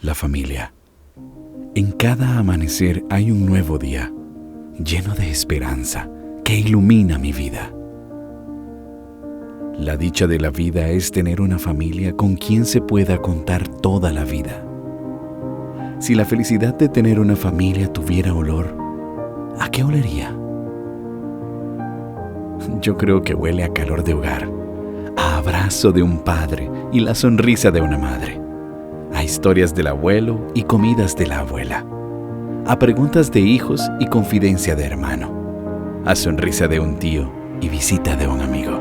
La familia. En cada amanecer hay un nuevo día, lleno de esperanza, que ilumina mi vida. La dicha de la vida es tener una familia con quien se pueda contar toda la vida. Si la felicidad de tener una familia tuviera olor, ¿a qué olería? Yo creo que huele a calor de hogar, a abrazo de un padre y la sonrisa de una madre, a historias del abuelo y comidas de la abuela, a preguntas de hijos y confidencia de hermano, a sonrisa de un tío y visita de un amigo,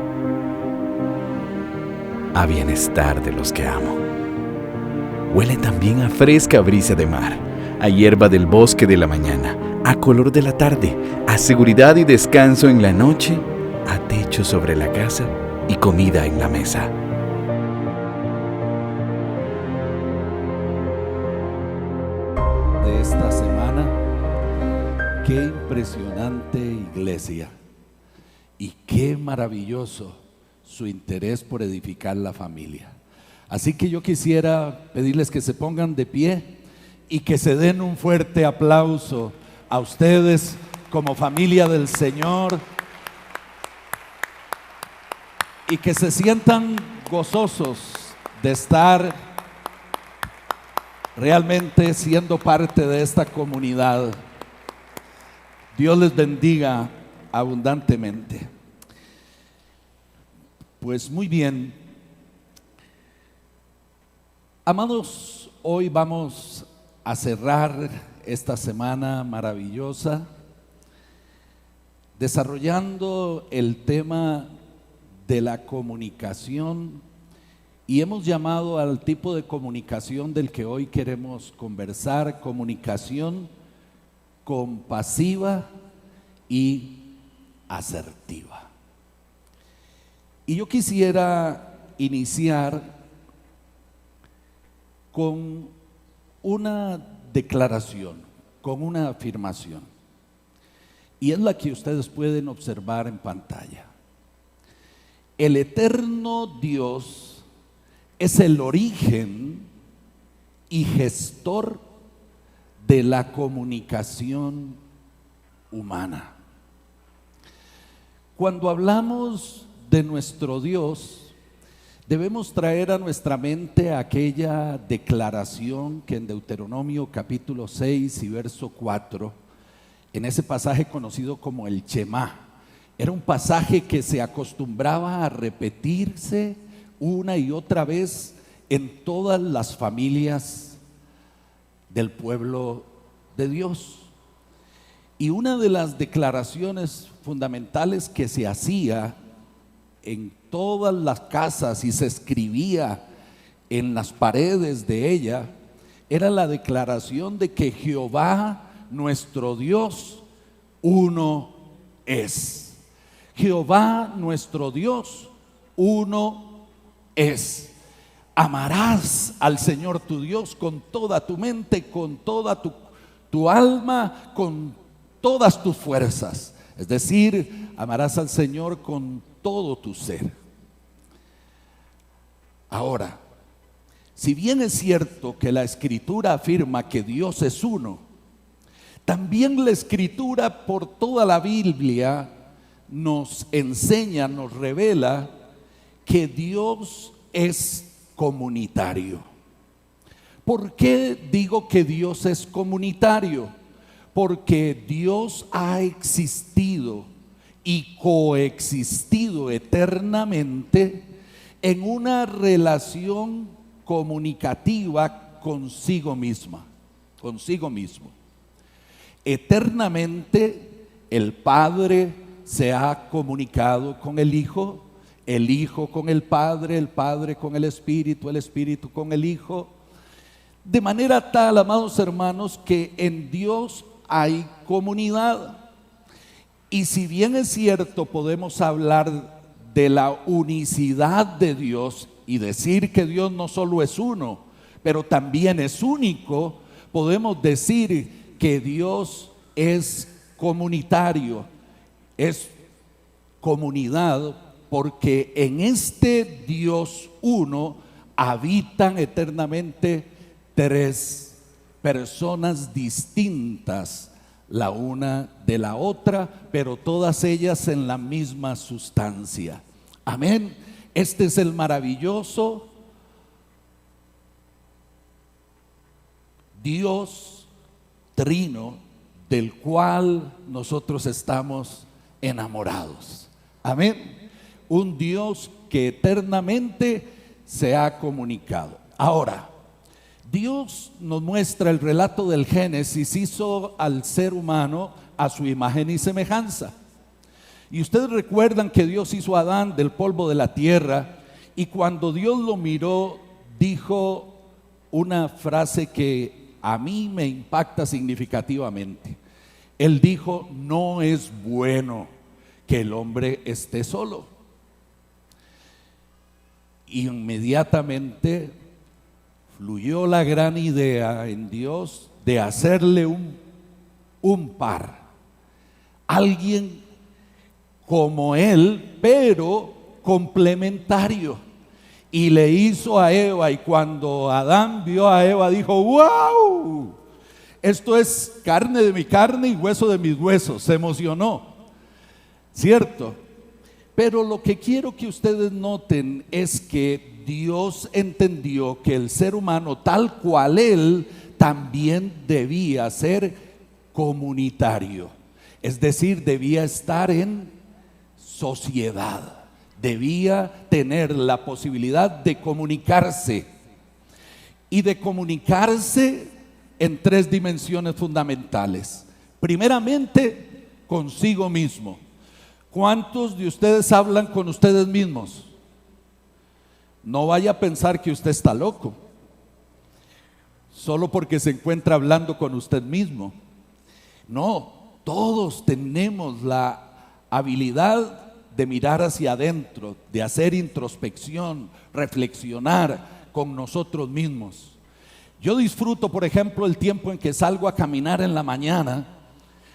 a bienestar de los que amo. Huele también a fresca brisa de mar, a hierba del bosque de la mañana, a color de la tarde, a seguridad y descanso en la noche, a techo sobre la casa y comida en la mesa. De esta semana, qué impresionante iglesia y qué maravilloso su interés por edificar la familia. Así que yo quisiera pedirles que se pongan de pie y que se den un fuerte aplauso a ustedes como familia del Señor y que se sientan gozosos de estar realmente siendo parte de esta comunidad. Dios les bendiga abundantemente. Pues muy bien, amados, hoy vamos a cerrar esta semana maravillosa desarrollando el tema de la comunicación, y hemos llamado al tipo de comunicación del que hoy queremos conversar, comunicación compasiva y asertiva. Y yo quisiera iniciar con una declaración, con una afirmación, y es la que ustedes pueden observar en pantalla. El eterno Dios es el origen y gestor de la comunicación humana. Cuando hablamos de nuestro Dios, debemos traer a nuestra mente aquella declaración que en Deuteronomio capítulo 6 y verso 4, en ese pasaje conocido como el Shema, era un pasaje que se acostumbraba a repetirse una y otra vez en todas las familias del pueblo de Dios. Y una de las declaraciones fundamentales que se hacía en todas las casas y se escribía en las paredes de ella era la declaración de que Jehová nuestro Dios uno es. Jehová nuestro Dios uno es. Amarás al Señor tu Dios con toda tu mente, con toda tu alma, con todas tus fuerzas. Es decir, amarás al Señor con todo tu ser. Ahora, si bien es cierto que la Escritura afirma que Dios es uno, también la Escritura por toda la Biblia nos enseña, nos revela que Dios es comunitario. ¿Por qué digo que Dios es comunitario? Porque Dios ha existido y coexistido eternamente en una relación comunicativa consigo misma, consigo mismo. Eternamente el Padre se ha comunicado con el Hijo con el Padre con el Espíritu con el Hijo, de manera tal, amados hermanos, que en Dios hay comunidad. Y si bien es cierto, podemos hablar de la unicidad de Dios y decir que Dios no solo es uno, pero también es único, podemos decir que Dios es comunitario, es comunidad, porque en este Dios uno habitan eternamente tres personas distintas la una de la otra, pero todas ellas en la misma sustancia. Amén. Este es el maravilloso Dios trino del cual nosotros estamos enamorados. Amén. Un Dios que eternamente se ha comunicado. Ahora, Dios nos muestra el relato del Génesis, hizo al ser humano a su imagen y semejanza. Y ustedes recuerdan que Dios hizo a Adán del polvo de la tierra, y cuando Dios lo miró, dijo una frase que a mí me impacta significativamente. Él dijo: no es bueno que el hombre esté solo. Inmediatamente fluyó la gran idea en Dios de hacerle un par, alguien como él, pero complementario. Y le hizo a Eva, y cuando Adán vio a Eva dijo: ¡wow! Esto es carne de mi carne y hueso de mis huesos. Se emocionó, ¿cierto? Pero lo que quiero que ustedes noten es que Dios entendió que el ser humano, tal cual él, también debía ser comunitario. Es decir, debía estar en sociedad. Debía tener la posibilidad de comunicarse, y de comunicarse en tres dimensiones fundamentales. Primeramente, consigo mismo. ¿Cuántos de ustedes hablan con ustedes mismos? No vaya a pensar que usted está loco, solo porque se encuentra hablando con usted mismo. No, todos tenemos la habilidad de mirar hacia adentro, de hacer introspección, reflexionar con nosotros mismos. Yo disfruto, por ejemplo, el tiempo en que salgo a caminar en la mañana,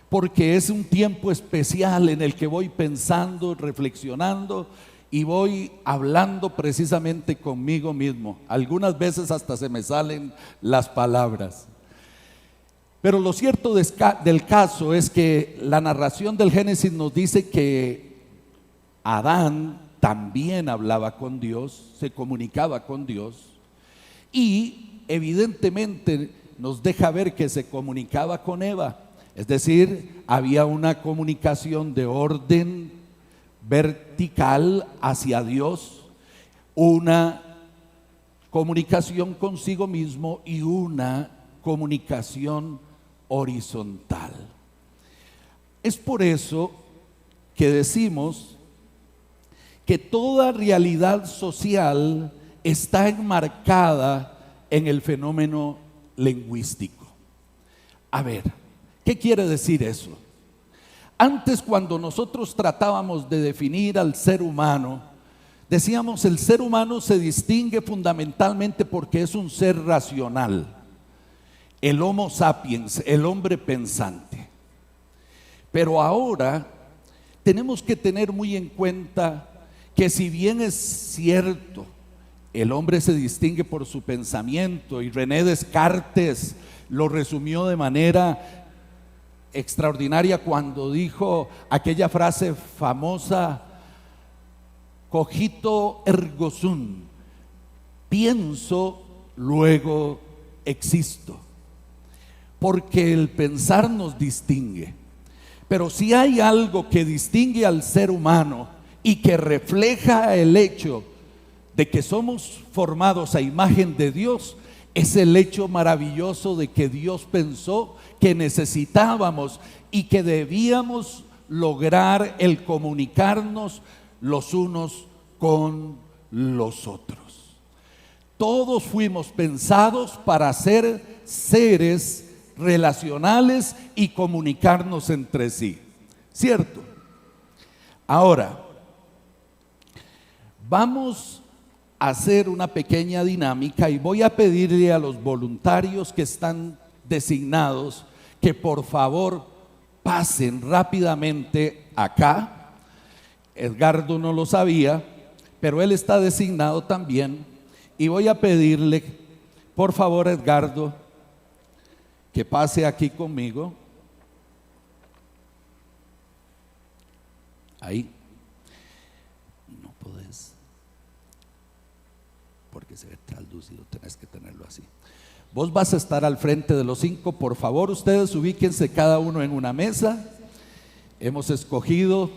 porque es un tiempo especial en el que voy pensando, reflexionando y voy hablando precisamente conmigo mismo. Algunas veces hasta se me salen las palabras. Pero lo cierto del caso es que la narración del Génesis nos dice que Adán también hablaba con Dios, se comunicaba con Dios, y evidentemente nos deja ver que se comunicaba con Eva. Es decir, había una comunicación de orden vertical hacia Dios, una comunicación consigo mismo y una comunicación horizontal. Es por eso que decimos que toda realidad social está enmarcada en el fenómeno lingüístico. A ver, ¿qué quiere decir eso? Antes, cuando nosotros tratábamos de definir al ser humano, decíamos: el ser humano se distingue fundamentalmente porque es un ser racional, el Homo sapiens, el hombre pensante. Pero ahora tenemos que tener muy en cuenta que, si bien es cierto, el hombre se distingue por su pensamiento, y René Descartes lo resumió de manera extraordinaria cuando dijo aquella frase famosa: cogito ergo sum, pienso, luego existo. Porque el pensar nos distingue. Pero si hay algo que distingue al ser humano y que refleja el hecho de que somos formados a imagen de Dios, es el hecho maravilloso de que Dios pensó que necesitábamos y que debíamos lograr el comunicarnos los unos con los otros. Todos fuimos pensados para ser seres relacionales y comunicarnos entre sí, ¿cierto? Ahora, vamos a hacer una pequeña dinámica y voy a pedirle a los voluntarios que están designados que por favor pasen rápidamente acá. Edgardo no lo sabía, pero él está designado también, y voy a pedirle Por favor, Edgardo, que pase aquí conmigo. Ahí. No podés, porque se ve translúcido, tenés que tenerlo así. Vos vas a estar al frente de los 5. Por favor, ustedes ubíquense cada uno en una mesa. Hemos escogido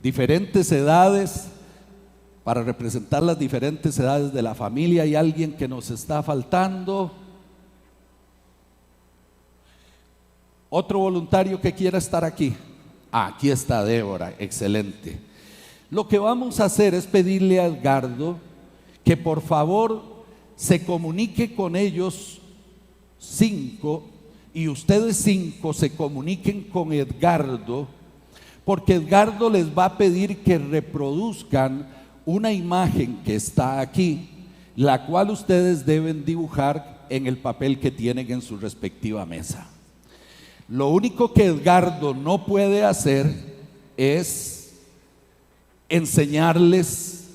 diferentes edades para representar las diferentes edades de la familia. ¿Hay alguien que nos está faltando? ¿Otro voluntario que quiera estar aquí? Aquí está Débora, excelente. Lo que vamos a hacer es pedirle a Edgardo que por favor se comunique con ellos 5 y ustedes 5 se comuniquen con Edgardo, porque Edgardo les va a pedir que reproduzcan una imagen que está aquí, la cual ustedes deben dibujar en el papel que tienen en su respectiva mesa. Lo único que Edgardo no puede hacer es enseñarles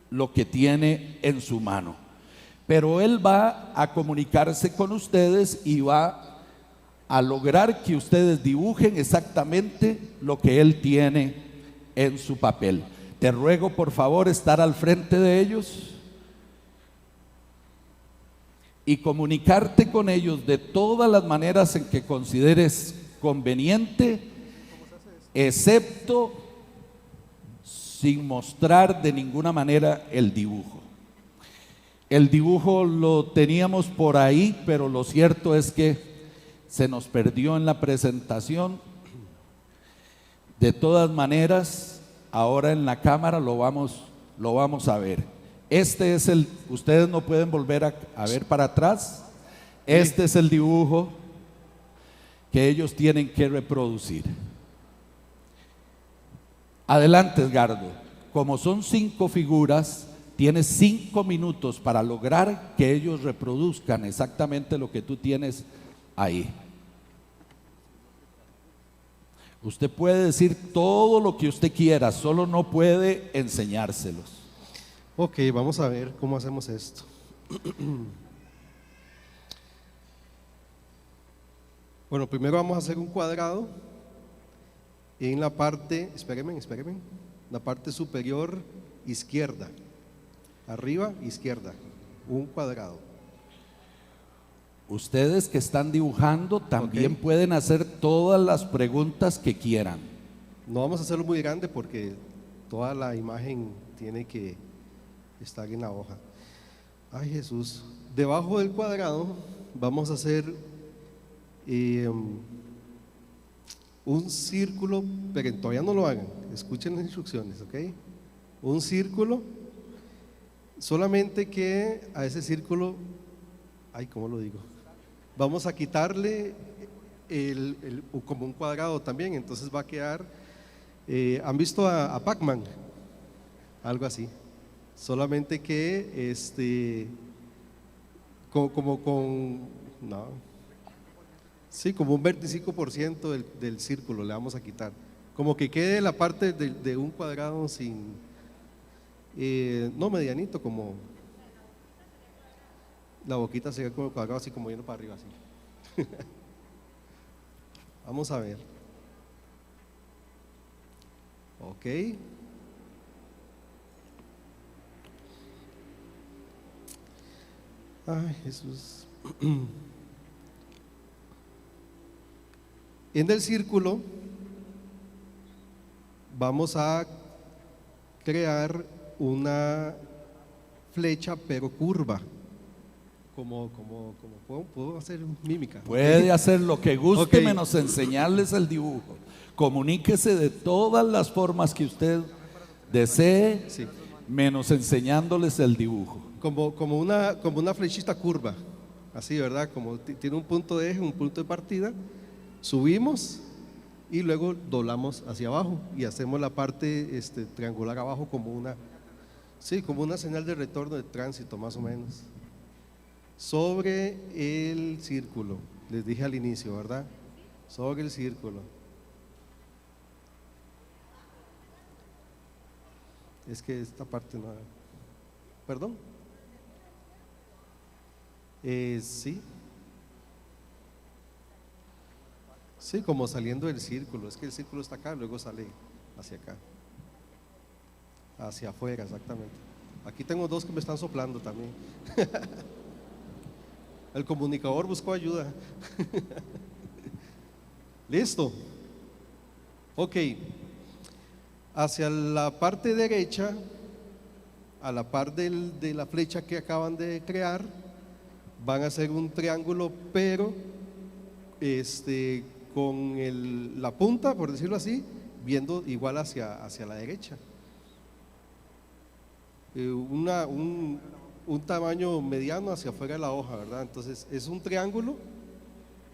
lo que tiene en su mano, pero él va a comunicarse con ustedes y va a lograr que ustedes dibujen exactamente lo que él tiene en su papel. Te ruego por favor estar al frente de ellos y comunicarte con ellos de todas las maneras en que consideres conveniente, excepto sin mostrar de ninguna manera el dibujo. El dibujo lo teníamos por ahí, pero lo cierto es que se nos perdió en la presentación. De todas maneras, ahora en la cámara lo vamos a ver. Este es ustedes no pueden volver a ver para atrás. Este es el dibujo que ellos tienen que reproducir. Adelante, Edgardo. Como son 5 figuras, tienes 5 minutos para lograr que ellos reproduzcan exactamente lo que tú tienes ahí. Usted puede decir todo lo que usted quiera, solo no puede enseñárselos. Ok, vamos a ver cómo hacemos esto. Bueno, primero vamos a hacer un cuadrado en la parte, espérenme, la parte superior izquierda, arriba izquierda, un cuadrado. Ustedes que están dibujando también pueden hacer todas las preguntas que quieran. No vamos a hacerlo muy grande porque toda la imagen tiene que estar en la hoja. Ay, Jesús. Debajo del cuadrado vamos a hacer un círculo, pero todavía no lo hagan, escuchen las instrucciones, ¿ok? Un círculo, solamente que a ese círculo, ay, ¿cómo lo digo? Vamos a quitarle como un cuadrado también, entonces va a quedar, ¿han visto a Pac-Man? Algo así, solamente que como un 25% del círculo le vamos a quitar, como que quede la parte de un cuadrado sin, no medianito, como la boquita se ve como cuadrado, así como yendo para arriba, así. Vamos a ver. Ok. Ay, Jesús. En el círculo vamos a crear una flecha pero curva. ¿Puedo hacer mímica? Puede hacer lo que guste, Ok. menos enseñarles el dibujo. Comuníquese de todas las formas que usted desee, Sí. menos enseñándoles el dibujo. Como una flechita curva, así, ¿verdad? Como tiene un punto de eje, un punto de partida, subimos y luego doblamos hacia abajo y hacemos la parte triangular abajo como una señal de retorno de tránsito, más o menos. Sobre el círculo, les dije al inicio, ¿verdad? Sobre el círculo. Es que esta parte no… ¿Perdón? Sí. Sí, como saliendo del círculo. Es que el círculo está acá, luego sale hacia acá. Hacia afuera, exactamente. Aquí tengo dos que me están soplando también. El comunicador buscó ayuda. Listo. Ok. Hacia la parte derecha, a la par de la flecha que acaban de crear, van a hacer un triángulo, pero con la punta, por decirlo así, viendo igual hacia la derecha. Un tamaño mediano hacia afuera de la hoja, ¿verdad? Entonces es un triángulo,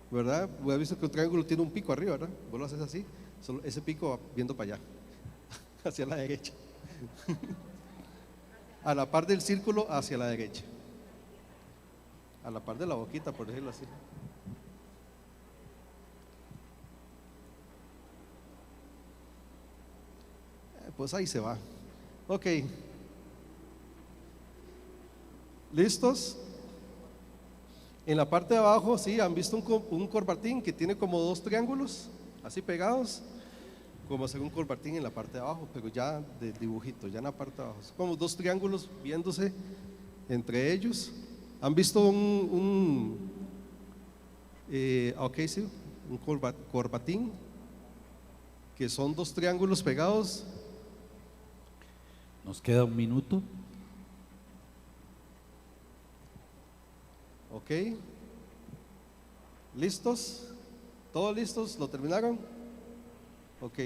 ¿verdad? Vos has visto que un triángulo tiene un pico arriba, ¿verdad? Vos lo haces así, solo ese pico va viendo para allá, hacia la derecha. A la par del círculo, hacia la derecha. A la par de la boquita, por decirlo así. Pues ahí se va. Ok. ¿Listos? En la parte de abajo, sí, han visto un corbatín que tiene como dos triángulos, así pegados, como hacer un corbatín en la parte de abajo, pero ya de dibujito, ya en la parte de abajo. Son como dos triángulos viéndose entre ellos. ¿Han visto sí, un corbatín? Que son dos triángulos pegados. Nos queda un minuto. Ok. ¿Listos? ¿Todos listos? ¿Lo terminaron? Ok.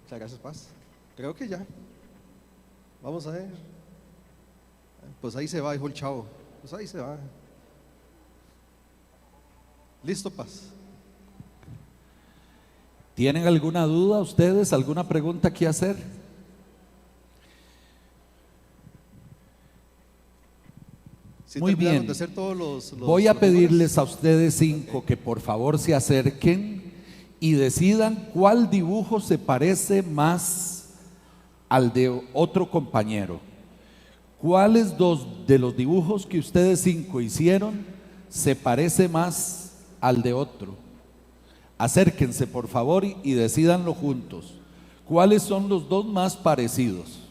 Muchas gracias, Paz. Creo que ya. Vamos a ver. Pues ahí se va, dijo el chavo. Pues ahí se va. ¿Listo, Paz? ¿Tienen alguna duda ustedes? ¿Alguna pregunta que hacer? ¿Sí Muy terminaron bien. de hacer todos los Voy a los pedirles números? a ustedes 5 que por favor se acerquen y decidan cuál dibujo se parece más al de otro compañero. ¿Cuáles dos de los dibujos que ustedes 5 hicieron se parece más al de otro? Acérquense por favor y decídanlo juntos. ¿Cuáles son los dos más parecidos?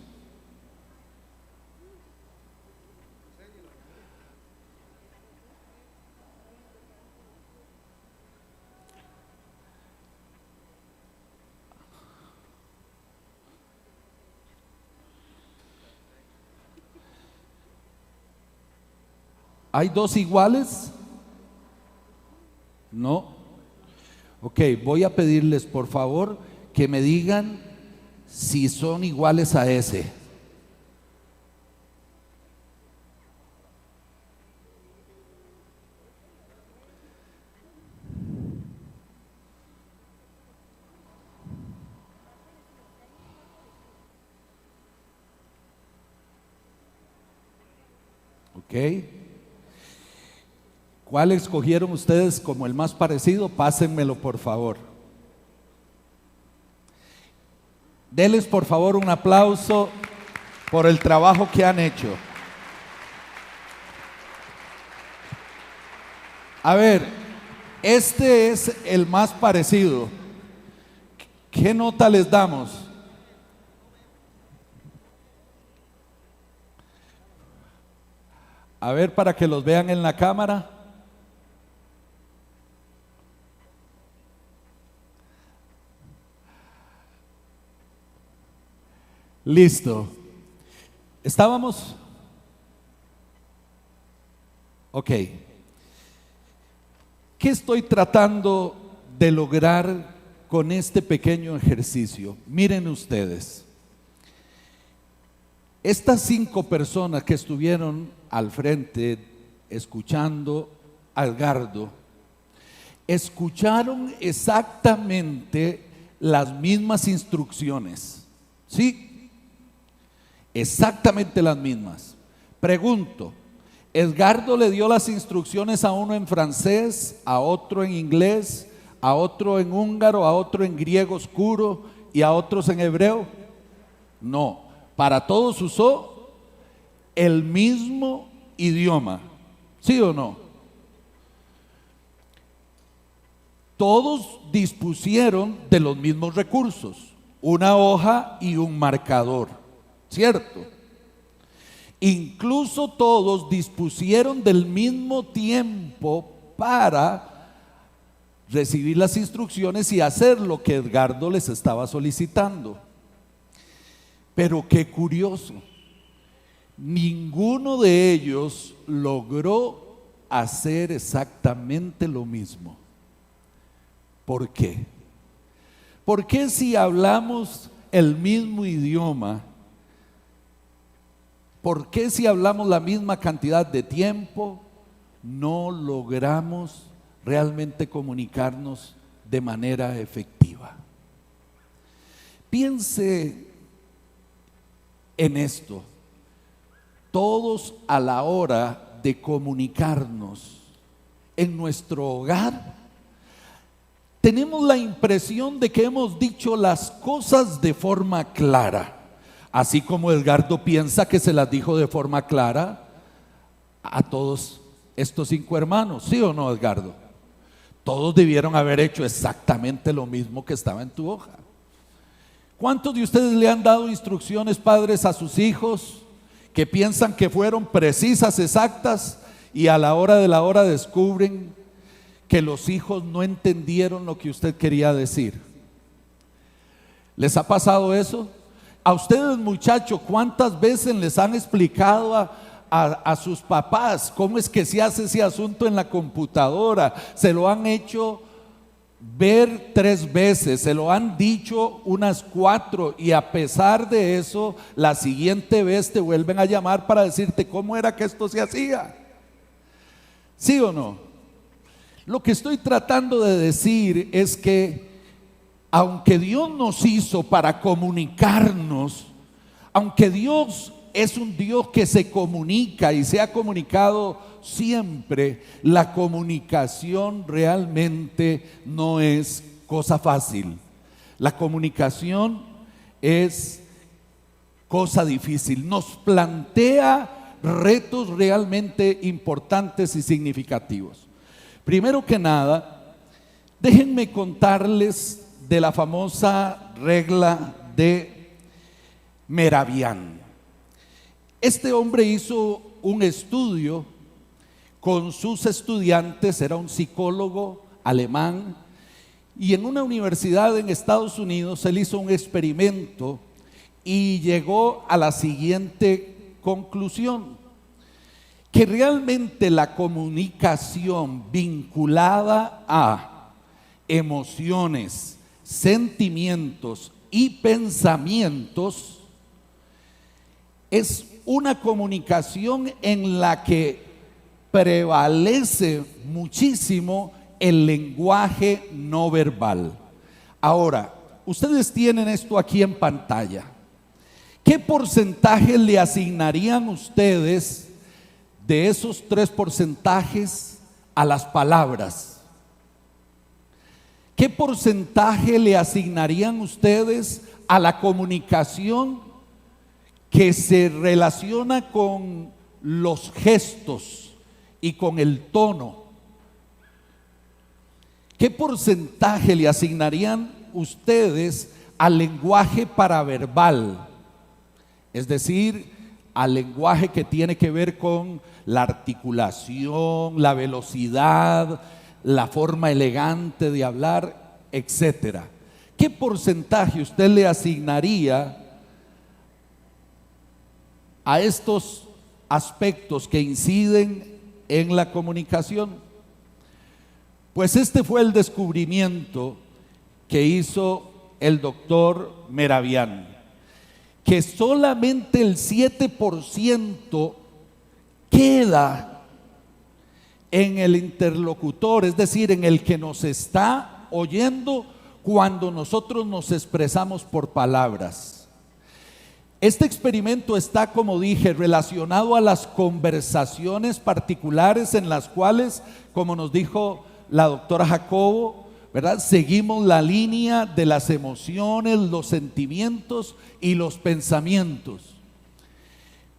¿Hay dos iguales? No. Ok, voy a pedirles por favor que me digan si son iguales a ese. Ok. ¿Cuál escogieron ustedes como el más parecido? Pásenmelo por favor. Denles por favor un aplauso por el trabajo que han hecho. A ver, este es el más parecido. ¿Qué nota les damos? A ver, para que los vean en la cámara. Listo. ¿Estábamos? Ok. ¿Qué estoy tratando de lograr con este pequeño ejercicio? Miren ustedes. Estas 5 personas que estuvieron al frente escuchando a Edgardo, escucharon exactamente las mismas instrucciones. ¿Sí? Exactamente las mismas. Pregunto, Edgardo le dio las instrucciones a uno en francés, a otro en inglés, a otro en húngaro, a otro en griego oscuro y a otros en hebreo. No, para todos usó el mismo idioma. ¿Sí o no? Todos dispusieron de los mismos recursos, una hoja y un marcador, ¿cierto? Incluso todos dispusieron del mismo tiempo para recibir las instrucciones y hacer lo que Edgardo les estaba solicitando. Pero qué curioso, ninguno de ellos logró hacer exactamente lo mismo. ¿Por qué? ¿Por qué si hablamos el mismo idioma? ¿Por qué si hablamos la misma cantidad de tiempo no logramos realmente comunicarnos de manera efectiva? Piense en esto. Todos a la hora de comunicarnos en nuestro hogar, tenemos la impresión de que hemos dicho las cosas de forma clara, así como Edgardo piensa que se las dijo de forma clara a todos estos 5 hermanos, ¿sí o no, Edgardo? Todos debieron haber hecho exactamente lo mismo que estaba en tu hoja. ¿Cuántos de ustedes le han dado instrucciones, padres, a sus hijos que piensan que fueron precisas, exactas, y a la hora de la hora descubren que los hijos no entendieron lo que usted quería decir? ¿Les ha pasado eso? A ustedes, muchachos, ¿cuántas veces les han explicado a sus papás cómo es que se hace ese asunto en la computadora? Se lo han hecho ver 3 veces, se lo han dicho unas 4, y a pesar de eso, la siguiente vez te vuelven a llamar para decirte cómo era que esto se hacía. ¿Sí o no? Lo que estoy tratando de decir es que aunque Dios nos hizo para comunicarnos, aunque Dios es un Dios que se comunica y se ha comunicado siempre, la comunicación realmente no es cosa fácil. La comunicación es cosa difícil, nos plantea retos realmente importantes y significativos. Primero que nada, déjenme contarles de la famosa regla de Mehrabián. Este hombre hizo un estudio con sus estudiantes, era un psicólogo alemán, y en una universidad en Estados Unidos él hizo un experimento y llegó a la siguiente conclusión: que realmente la comunicación vinculada a emociones, sentimientos y pensamientos es una comunicación en la que prevalece muchísimo el lenguaje no verbal. Ahora, ustedes tienen esto aquí en pantalla. ¿Qué porcentaje le asignarían ustedes de esos 3 porcentajes a las palabras? ¿Qué porcentaje le asignarían ustedes a la comunicación que se relaciona con los gestos y con el tono? ¿Qué porcentaje le asignarían ustedes al lenguaje paraverbal? Es decir, al lenguaje que tiene que ver con la articulación, la velocidad, la forma elegante de hablar, etcétera. ¿Qué porcentaje usted le asignaría a estos aspectos que inciden en la comunicación? Pues este fue el descubrimiento que hizo el doctor Mehrabián, que solamente el 7% queda en el interlocutor, es decir, en el que nos está oyendo cuando nosotros nos expresamos por palabras. Este experimento está, como dije, relacionado a las conversaciones particulares en las cuales, como nos dijo la doctora Jacobo, ¿verdad?, seguimos la línea de las emociones, los sentimientos y los pensamientos.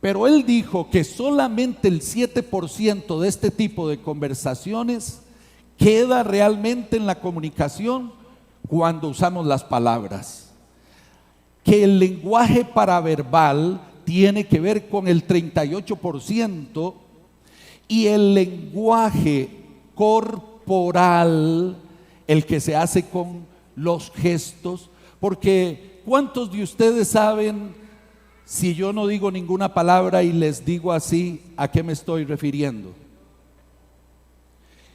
Pero él dijo que solamente el 7% de este tipo de conversaciones queda realmente en la comunicación cuando usamos las palabras. Que el lenguaje paraverbal tiene que ver con el 38% y el lenguaje corporal, el que se hace con los gestos, porque ¿cuántos de ustedes saben si yo no digo ninguna palabra y les digo así, a qué me estoy refiriendo?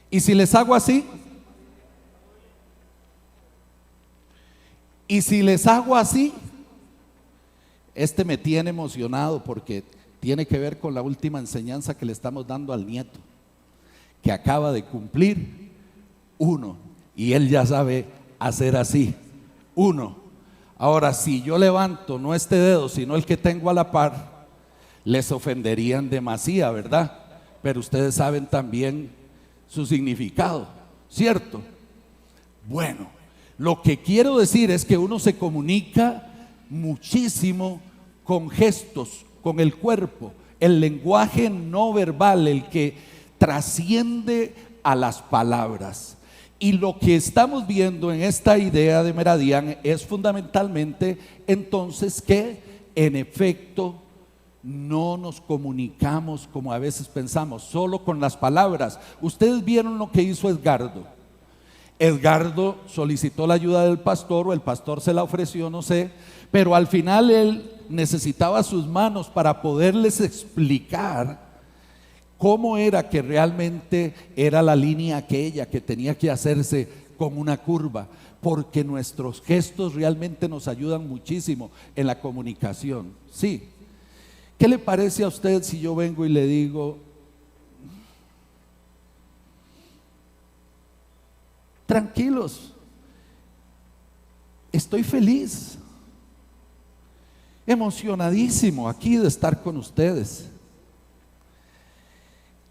Y si les hago así, y si les hago así, me tiene emocionado porque tiene que ver con la última enseñanza que le estamos dando al nieto, que acaba de cumplir 1 y él ya sabe hacer así, 1. Ahora, si yo levanto no este dedo, sino el que tengo a la par, les ofenderían demasiado, ¿verdad? Pero ustedes saben también su significado, ¿cierto? Bueno, lo que quiero decir es que uno se comunica muchísimo con gestos, con el cuerpo, el lenguaje no verbal, el que trasciende a las palabras. Y lo que estamos viendo en esta idea de Meradian es fundamentalmente entonces que en efecto no nos comunicamos como a veces pensamos, solo con las palabras. Ustedes vieron lo que hizo Edgardo. Edgardo solicitó la ayuda del pastor, o el pastor se la ofreció, no sé, pero al final él necesitaba sus manos para poderles explicar cómo era que realmente era la línea aquella que tenía que hacerse con una curva, porque nuestros gestos realmente nos ayudan muchísimo en la comunicación. Sí. ¿Qué le parece a usted si yo vengo y le digo: tranquilos, estoy feliz, emocionadísimo aquí de estar con ustedes?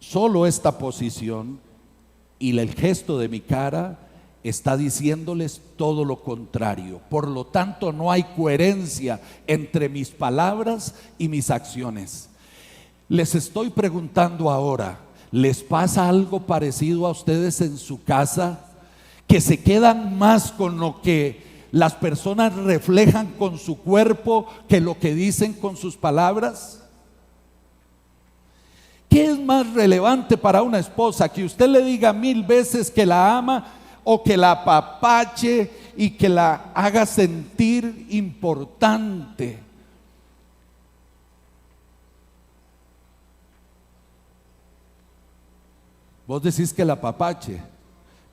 Solo esta posición y el gesto de mi cara está diciéndoles todo lo contrario. Por lo tanto, no hay coherencia entre mis palabras y mis acciones. Les estoy preguntando ahora, ¿les pasa algo parecido a ustedes en su casa? Que se quedan más con lo que las personas reflejan con su cuerpo que lo que dicen con sus palabras. ¿Qué es más relevante para una esposa? Que usted le diga 1000 veces que la ama, o que la apapache y que la haga sentir importante. Vos decís que la apapache,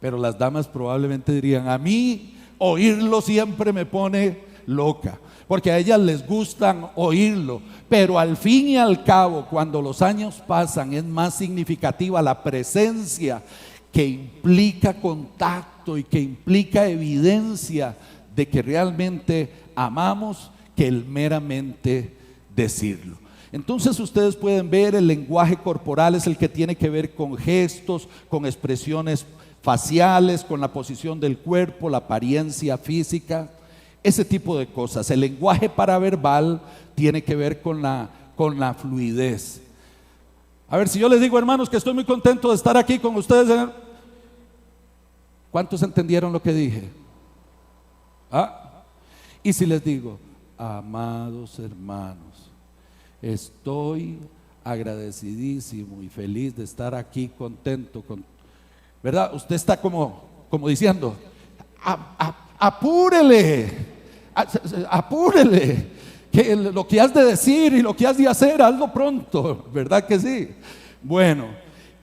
pero las damas probablemente dirían: a mí oírlo siempre me pone loca, porque a ellas les gustan oírlo, pero al fin y al cabo, cuando los años pasan, es más significativa la presencia que implica contacto y que implica evidencia de que realmente amamos, que el meramente decirlo. Entonces ustedes pueden ver, el lenguaje corporal es el que tiene que ver con gestos, con expresiones faciales, con la posición del cuerpo, la apariencia física, ese tipo de cosas. El lenguaje paraverbal tiene que ver con la fluidez. A ver, si yo les digo, hermanos, que estoy muy contento de estar aquí con ustedes, ¿cuántos entendieron lo que dije? Y si les digo: amados hermanos, estoy agradecidísimo y feliz de estar aquí, contento, ¿verdad? Usted está como diciendo: apúrele, apúrele, que lo que has de decir y lo que has de hacer, hazlo pronto, ¿verdad que sí? Bueno,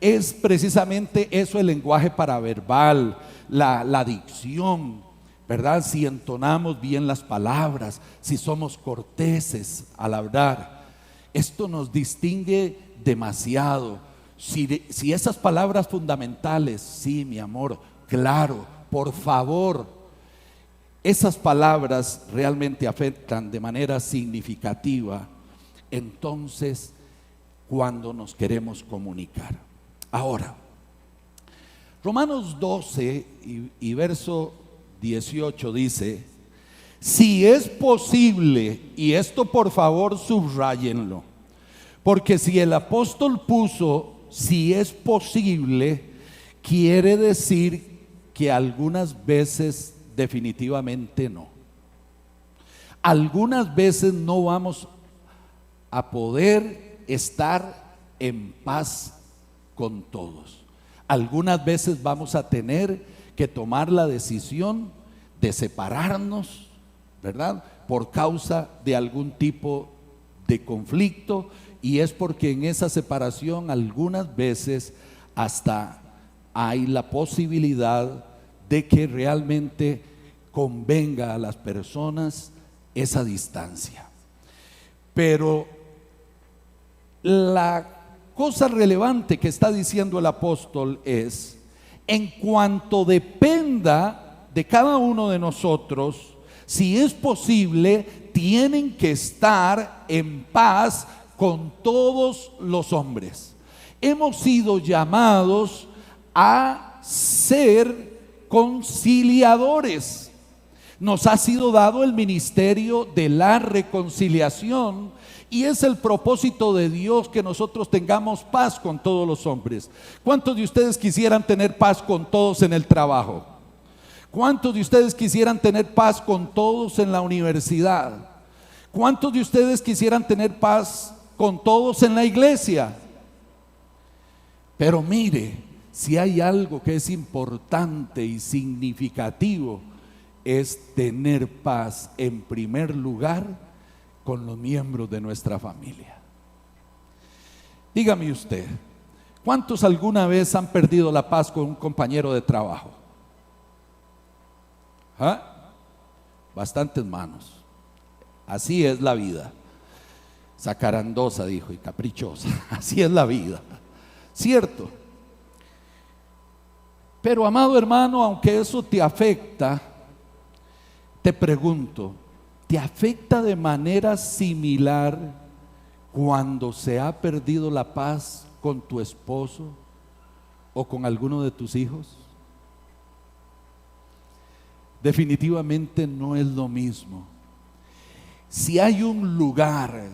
es precisamente eso el lenguaje paraverbal, la dicción, ¿verdad? Si entonamos bien las palabras, si somos corteses al hablar, esto nos distingue demasiado. Si esas palabras fundamentales, sí, mi amor, claro, por favor, esas palabras realmente afectan de manera significativa, entonces, cuando nos queremos comunicar. Ahora, Romanos 12 y verso 18 dice: si es posible, y esto por favor subráyenlo, Porque si el apóstol puso si es posible, quiere decir que algunas veces definitivamente no. Algunas veces no vamos a poder estar en paz con todos. Algunas veces vamos a tener que tomar la decisión de separarnos, ¿verdad? Por causa de algún tipo de conflicto, y es porque en esa separación algunas veces hasta hay la posibilidad de que realmente convenga a las personas esa distancia. Pero la cosa relevante que está diciendo el apóstol es: en cuanto dependa de cada uno de nosotros, si es posible, tienen que estar en paz con todos los hombres. Hemos sido llamados a ser conciliadores. Nos ha sido dado el ministerio de la reconciliación, y es el propósito de Dios que nosotros tengamos paz con todos los hombres. ¿Cuántos de ustedes quisieran tener paz con todos en el trabajo? ¿Cuántos de ustedes quisieran tener paz con todos en la universidad? ¿Cuántos de ustedes quisieran tener paz con todos en la iglesia? Pero mire, si hay algo que es importante y significativo, es tener paz en primer lugar con los miembros de nuestra familia. Dígame usted, ¿cuántos alguna vez han perdido la paz con un compañero de trabajo? ¿Ah? Bastantes manos. Así es la vida. Sacarandosa, dijo, y caprichosa. Así es la vida, ¿cierto? Pero, amado hermano, aunque eso te afecta, te pregunto, ¿te afecta de manera similar cuando se ha perdido la paz con tu esposo o con alguno de tus hijos? Definitivamente no es lo mismo. Si hay un lugar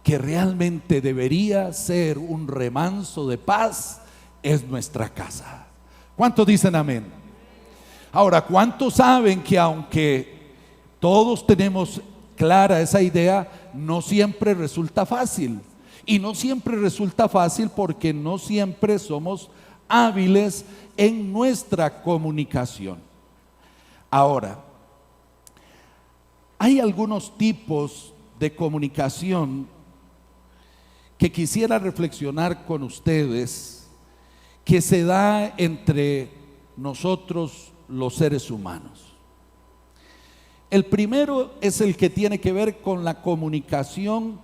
que realmente debería ser un remanso de paz, es nuestra casa. ¿Cuántos dicen amén? Ahora, ¿cuántos saben que aunque todos tenemos clara esa idea, no siempre resulta fácil? Y no siempre resulta fácil porque no siempre somos hábiles en nuestra comunicación. Ahora, hay algunos tipos de comunicación que quisiera reflexionar con ustedes, que se da entre nosotros los seres humanos. El primero es el que tiene que ver con la comunicación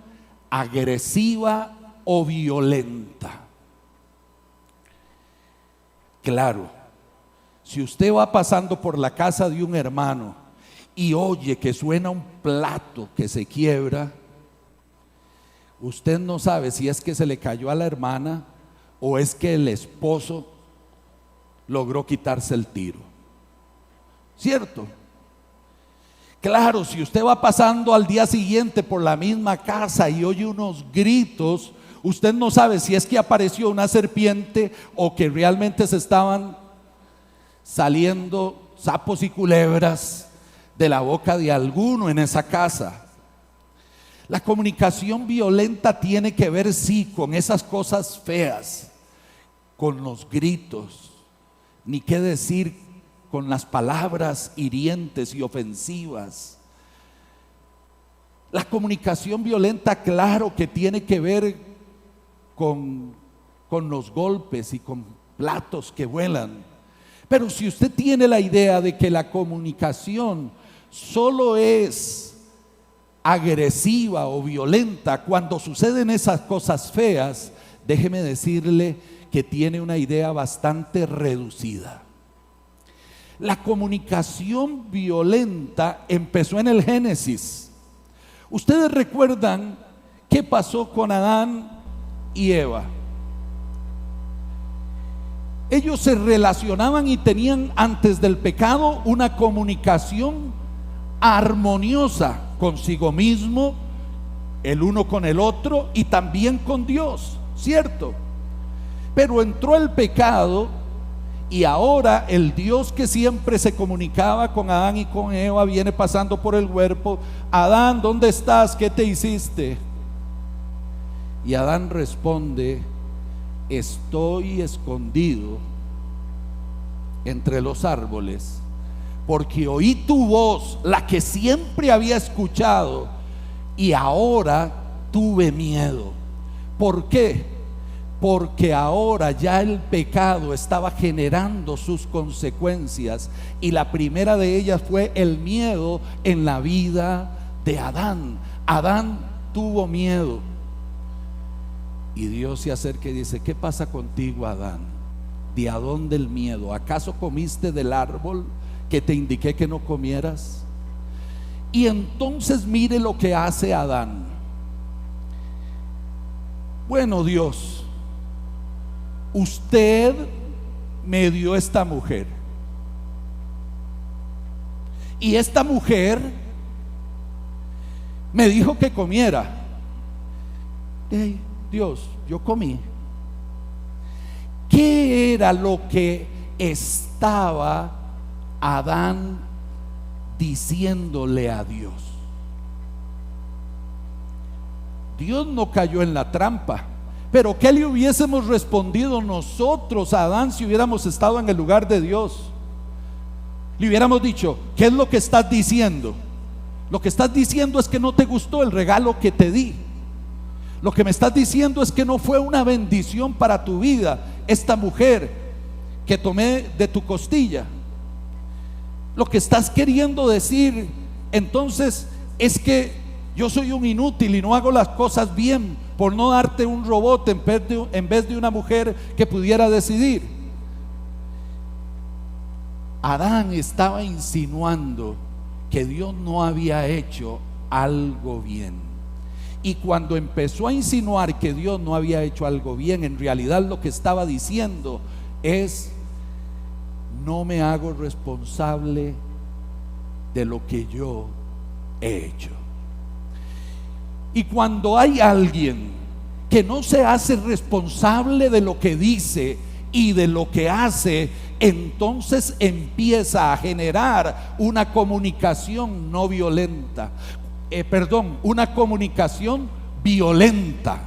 agresiva o violenta. Claro, si usted va pasando por la casa de un hermano y oye que suena un plato que se quiebra, usted no sabe si es que se le cayó a la hermana o es que el esposo logró quitarse el tiro, ¿cierto? Claro, si usted va pasando al día siguiente por la misma casa y oye unos gritos, usted no sabe si es que apareció una serpiente o que realmente se estaban saliendo sapos y culebras de la boca de alguno en esa casa. La comunicación violenta tiene que ver, sí, con esas cosas feas, con los gritos, ni qué decir con las palabras hirientes y ofensivas. La comunicación violenta, claro que tiene que ver con los golpes y con platos que vuelan. Pero si usted tiene la idea de que la comunicación solo es agresiva o violenta cuando suceden esas cosas feas, déjeme decirle que tiene una idea bastante reducida. La comunicación violenta empezó en el Génesis. Ustedes recuerdan qué pasó con Adán y Eva. Ellos se relacionaban y tenían antes del pecado una comunicación armoniosa consigo mismo, el uno con el otro y también con Dios, ¿cierto? Pero entró el pecado y ahora el Dios que siempre se comunicaba con Adán y con Eva viene pasando por el huerto. Adán, ¿dónde estás? ¿Qué te hiciste? Y Adán responde: estoy escondido entre los árboles, porque oí tu voz, la que siempre había escuchado, y ahora tuve miedo. ¿Por qué? Porque ahora ya el pecado estaba generando sus consecuencias, y la primera de ellas fue el miedo en la vida de Adán. Adán tuvo miedo, y Dios se acerca y dice: ¿qué pasa contigo, Adán? ¿De a dónde el miedo? ¿Acaso comiste del árbol que te indiqué que no comieras? Y entonces mire lo que hace Adán. Bueno, Dios, usted me dio esta mujer, y esta mujer me dijo que comiera. Hey, Dios, yo comí. ¿Qué era lo que estaba Adán diciéndole a Dios? Dios no cayó en la trampa, pero ¿qué le hubiésemos respondido nosotros a Adán si hubiéramos estado en el lugar de Dios? Le hubiéramos dicho: ¿qué es lo que estás diciendo? Lo que estás diciendo es que no te gustó el regalo que te di. Lo que me estás diciendo es que no fue una bendición para tu vida esta mujer que tomé de tu costilla. Lo que estás queriendo decir entonces es que yo soy un inútil y no hago las cosas bien por no darte un robot en vez de una mujer que pudiera decidir. Adán estaba insinuando que Dios no había hecho algo bien. Y cuando empezó a insinuar que Dios no había hecho algo bien, en realidad lo que estaba diciendo es: no me hago responsable de lo que yo he hecho. Y cuando hay alguien que no se hace responsable de lo que dice y de lo que hace, entonces empieza a generar una comunicación no violenta. Una comunicación violenta.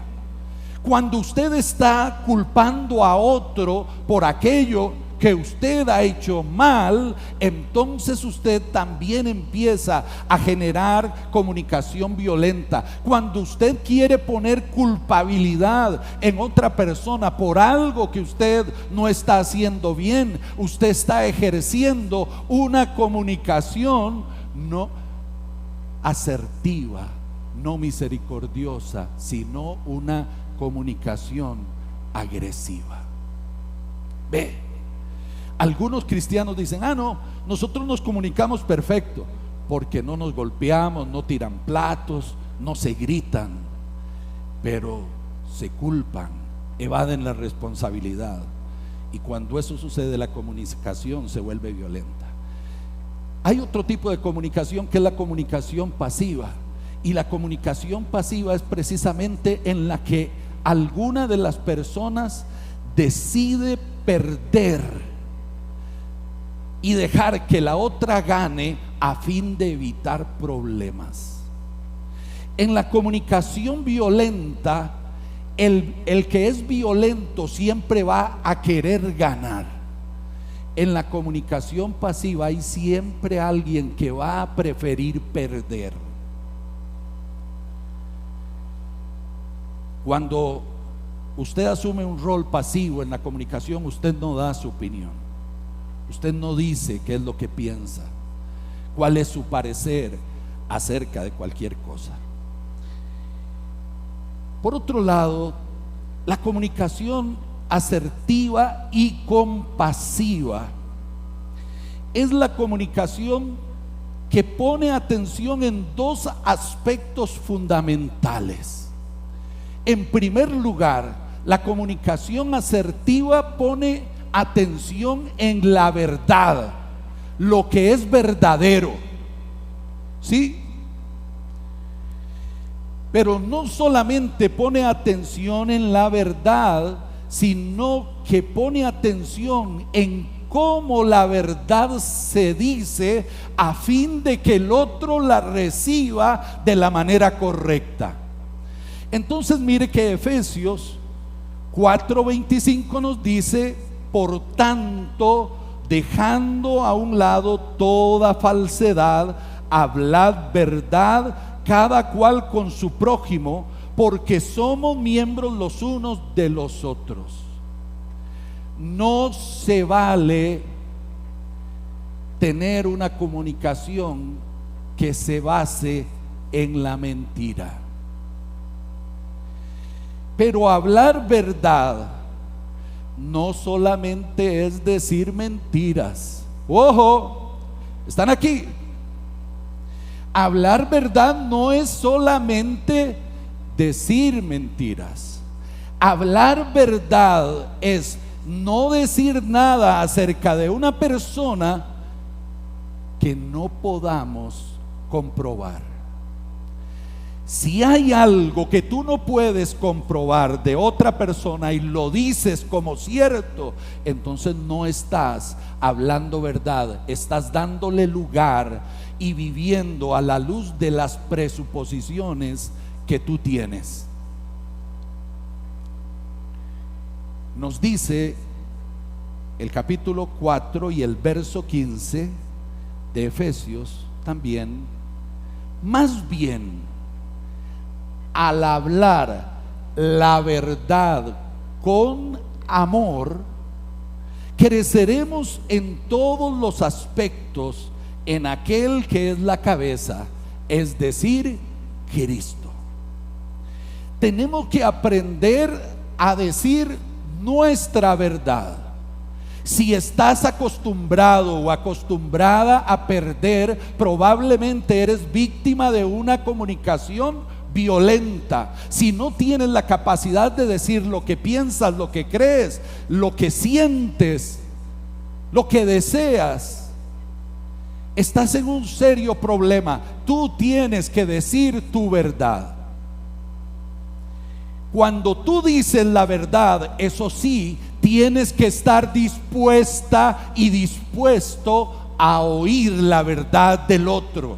Cuando usted está culpando a otro por aquello que usted ha hecho mal, entonces usted también empieza a generar comunicación violenta. Cuando usted quiere poner culpabilidad en otra persona por algo que usted no está haciendo bien, usted está ejerciendo una comunicación no asertiva, no misericordiosa, sino una comunicación agresiva. Ve, algunos cristianos dicen: no, nosotros nos comunicamos perfecto, porque no nos golpeamos, no tiran platos, no se gritan, pero se culpan, evaden la responsabilidad, y cuando eso sucede, la comunicación se vuelve violenta. Hay otro tipo de comunicación que es la comunicación pasiva, y la comunicación pasiva es precisamente en la que alguna de las personas decide perder y dejar que la otra gane a fin de evitar problemas. En la comunicación violenta, el que es violento siempre va a querer ganar. En la comunicación pasiva hay siempre alguien que va a preferir perder. Cuando usted asume un rol pasivo en la comunicación, usted no da su opinión, usted no dice qué es lo que piensa, cuál es su parecer acerca de cualquier cosa. Por otro lado, la comunicación asertiva y compasiva es la comunicación que pone atención en dos aspectos fundamentales. En primer lugar, la comunicación asertiva pone atención en la verdad, lo que es verdadero, ¿sí? pero no solamente pone atención en la verdad, sino que pone atención en cómo la verdad se dice a fin de que el otro la reciba de la manera correcta. Entonces mire que Efesios 4:25 nos dice: por tanto, dejando a un lado toda falsedad, hablad verdad cada cual con su prójimo, porque somos miembros los unos de los otros. No se vale tener una comunicación que se base en la mentira. Pero hablar verdad no solamente es decir mentiras. ¡Ojo! ¿Están aquí? Hablar verdad no es solamente decir mentiras. Hablar verdad es no decir nada acerca de una persona que no podamos comprobar. Si hay algo que tú no puedes comprobar de otra persona y lo dices como cierto, entonces no estás hablando verdad, estás dándole lugar y viviendo a la luz de las presuposiciones que tú tienes. Nos dice el capítulo 4 y el verso 15 de Efesios también: más bien, al hablar la verdad con amor, creceremos en todos los aspectos en aquel que es la cabeza, es decir, Cristo. Tenemos que aprender a decir nuestra verdad. Si estás acostumbrado o acostumbrada a perder, probablemente eres víctima de una comunicación violenta. Si no tienes la capacidad de decir lo que piensas, lo que crees, lo que sientes, lo que deseas, estás en un serio problema. Tú tienes que decir tu verdad. Cuando tú dices la verdad, eso sí, tienes que estar dispuesta y dispuesto a oír la verdad del otro.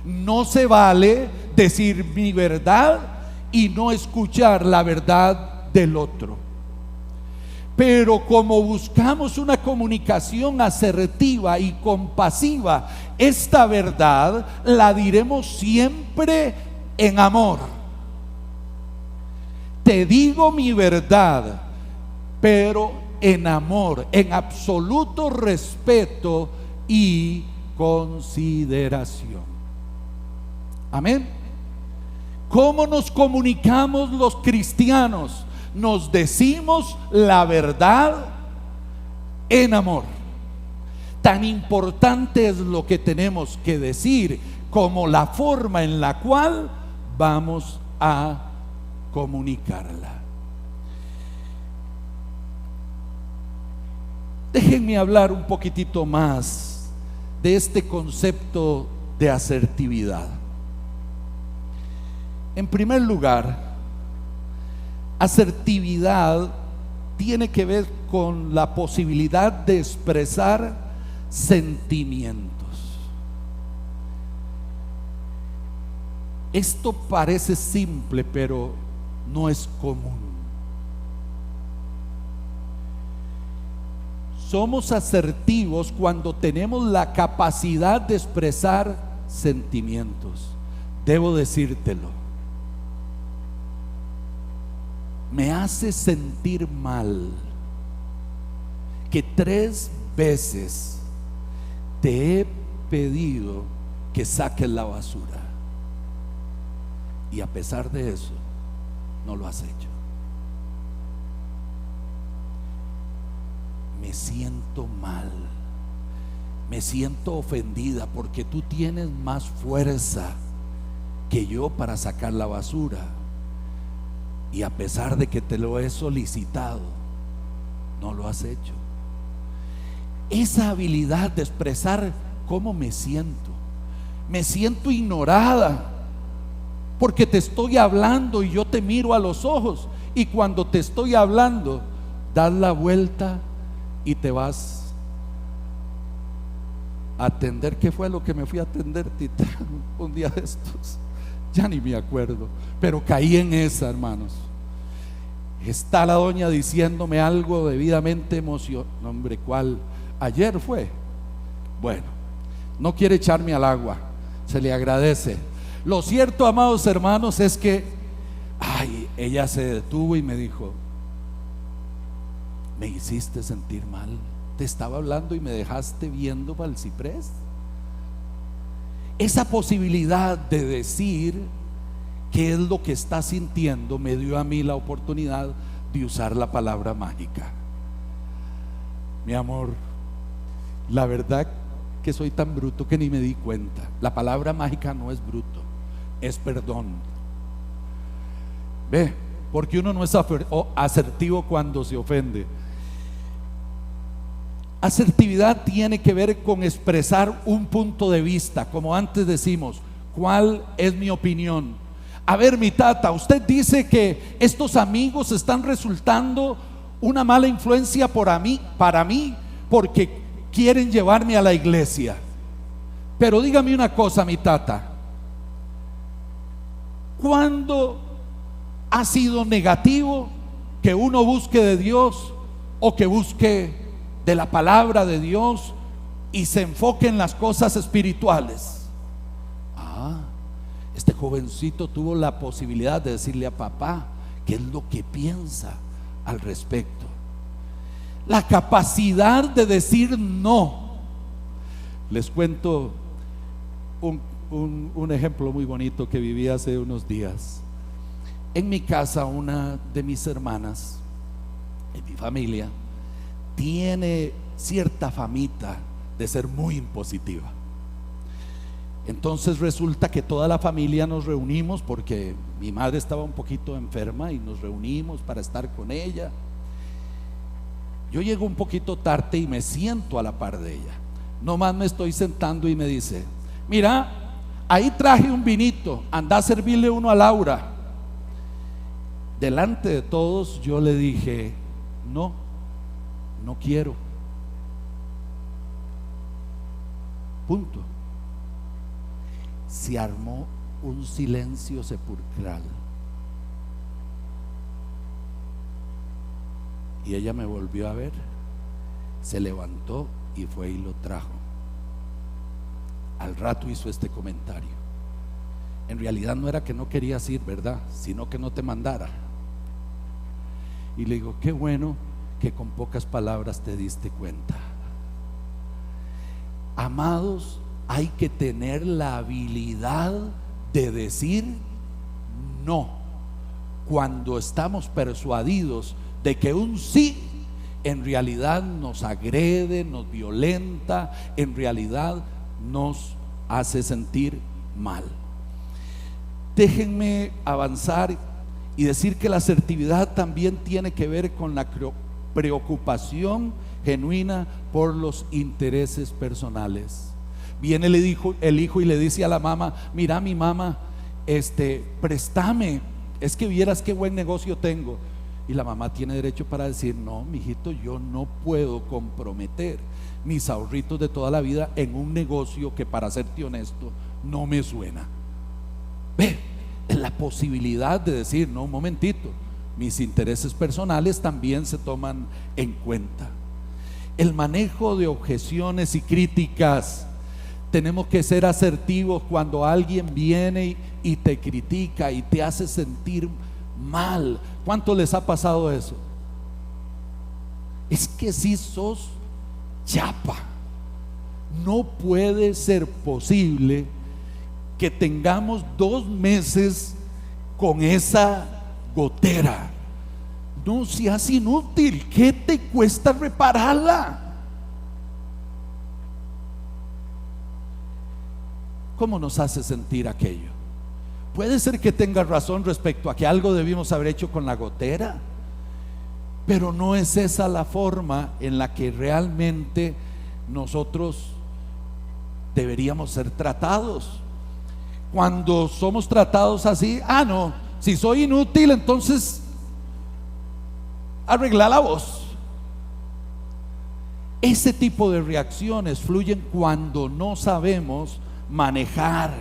No se vale decir mi verdad y no escuchar la verdad del otro. Pero como buscamos una comunicación asertiva y compasiva, esta verdad la diremos siempre en amor. Te digo mi verdad, pero en amor, en absoluto respeto y consideración. Amén. ¿Cómo nos comunicamos los cristianos? Nos decimos la verdad en amor. Tan importante es lo que tenemos que decir como la forma en la cual vamos a comunicarla. Déjenme hablar un poquitito más de este concepto de asertividad. En primer lugar, asertividad tiene que ver con la posibilidad de expresar sentimientos. Esto parece simple, pero no es común. Somos asertivos cuando tenemos la capacidad de expresar sentimientos. Debo decírtelo. Me hace sentir mal que 3 veces te he pedido que saques la basura y a pesar de eso no lo has hecho. Me siento mal, me siento ofendida porque tú tienes más fuerza que yo para sacar la basura y a pesar de que te lo he solicitado, no lo has hecho. Esa habilidad de expresar cómo me siento ignorada porque te estoy hablando y yo te miro a los ojos, y cuando te estoy hablando das la vuelta y te vas a atender. ¿Qué fue lo que me fui a atender, Tita? Un día de estos, ya ni me acuerdo, pero caí en esa, hermanos. Está la doña diciéndome algo debidamente emocionante. No, hombre, ¿cuál? Ayer fue. Bueno, no quiere echarme al agua, se le agradece. Lo cierto, amados hermanos, es que ella se detuvo y me dijo: me hiciste sentir mal, te estaba hablando y me dejaste viendo para el ciprés. Esa posibilidad de decir qué es lo que está sintiendo me dio a mí la oportunidad de usar la palabra mágica. Mi amor, la verdad que soy tan bruto que ni me di cuenta. La palabra mágica no es bruto, es perdón. Ve, porque uno no es asertivo cuando se ofende. Asertividad tiene que ver con expresar un punto de vista, como antes decimos, ¿cuál es mi opinión? A ver, mi tata, usted dice que estos amigos están resultando una mala influencia para mí, porque quieren llevarme a la iglesia. Pero dígame una cosa, mi tata, ¿cuándo ha sido negativo que uno busque de Dios o que busque de la palabra de Dios y se enfoque en las cosas espirituales? Este jovencito tuvo la posibilidad de decirle a papá qué es lo que piensa al respecto. La capacidad de decir no. Les cuento un ejemplo muy bonito que viví hace unos días. En mi casa, una de mis hermanas, en mi familia, tiene cierta famita de ser muy impositiva. Entonces resulta que toda la familia nos reunimos, porque mi madre estaba un poquito enferma, y nos reunimos para estar con ella. Yo llego un poquito tarde y me siento a la par de ella. Nomás me estoy sentando y me dice: mira, ahí traje un vinito, anda a servirle uno a Laura. Delante de todos yo le dije: no quiero. Punto. Se armó un silencio sepulcral. Y ella me volvió a ver, se levantó y fue y lo trajo. Al rato hizo este comentario: en realidad no era que no querías ir, ¿verdad?, sino que no te mandara. Y le digo: qué bueno que con pocas palabras te diste cuenta. Amados, hay que tener la habilidad de decir no cuando estamos persuadidos de que un sí en realidad nos agrede, nos violenta, en realidad nos hace sentir mal. Déjenme avanzar y decir que la asertividad también tiene que ver con la preocupación genuina por los intereses personales. Viene el hijo y le dice a la mamá: mira, mi mamá, préstame, es que vieras qué buen negocio tengo. Y la mamá tiene derecho para decir: no, mijito, yo no puedo comprometer mis ahorritos de toda la vida en un negocio que, para serte honesto, no me suena. Ve, la posibilidad de decir: no, un momentito, mis intereses personales también se toman en cuenta. El manejo de objeciones y críticas. Tenemos que ser asertivos cuando alguien viene y te critica y te hace sentir mal. ¿Cuánto les ha pasado eso? Es que si sos chapa, no puede ser posible que tengamos 2 meses con esa gotera. No seas inútil, ¿qué te cuesta repararla? ¿Cómo nos hace sentir aquello? Puede ser que tengas razón respecto a que algo debimos haber hecho con la gotera, pero no es esa la forma en la que realmente nosotros deberíamos ser tratados. Cuando somos tratados así, no, si soy inútil, entonces arregla la voz. Ese tipo de reacciones fluyen cuando no sabemos manejar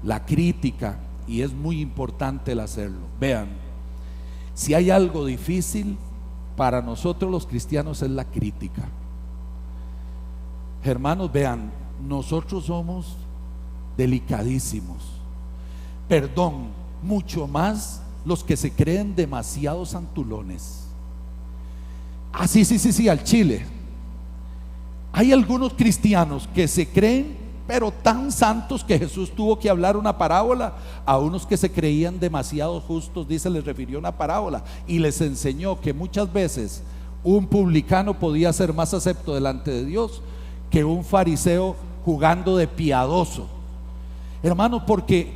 la crítica, y es muy importante el hacerlo. Vean, si hay algo difícil para nosotros los cristianos es la crítica. Hermanos, vean, nosotros somos delicadísimos. Perdón, mucho más los que se creen demasiado santulones. Sí, al chile. Hay algunos cristianos que se creen pero tan santos que Jesús tuvo que hablar una parábola a unos que se creían demasiado justos. Dice, les refirió una parábola y les enseñó que muchas veces un publicano podía ser más acepto delante de Dios que un fariseo jugando de piadoso. Hermanos, porque